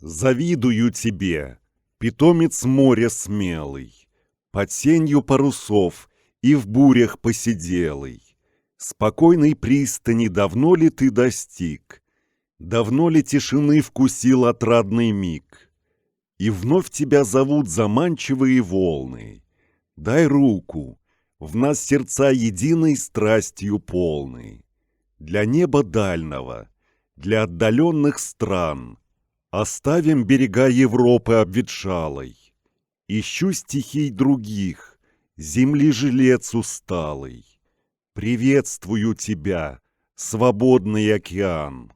Завидую тебе, питомец моря смелый, под сенью парусов и в бурях посиделый. Спокойной пристани давно ли ты достиг? Давно ли тишины вкусил отрадный миг? И вновь тебя зовут заманчивые волны. Дай руку, в нас сердца единой страстью полны. Для неба дальнего, для отдаленных стран оставим берега Европы обветшалой. Ищу стихий других, земли жилец усталый. Приветствую тебя, свободный океан.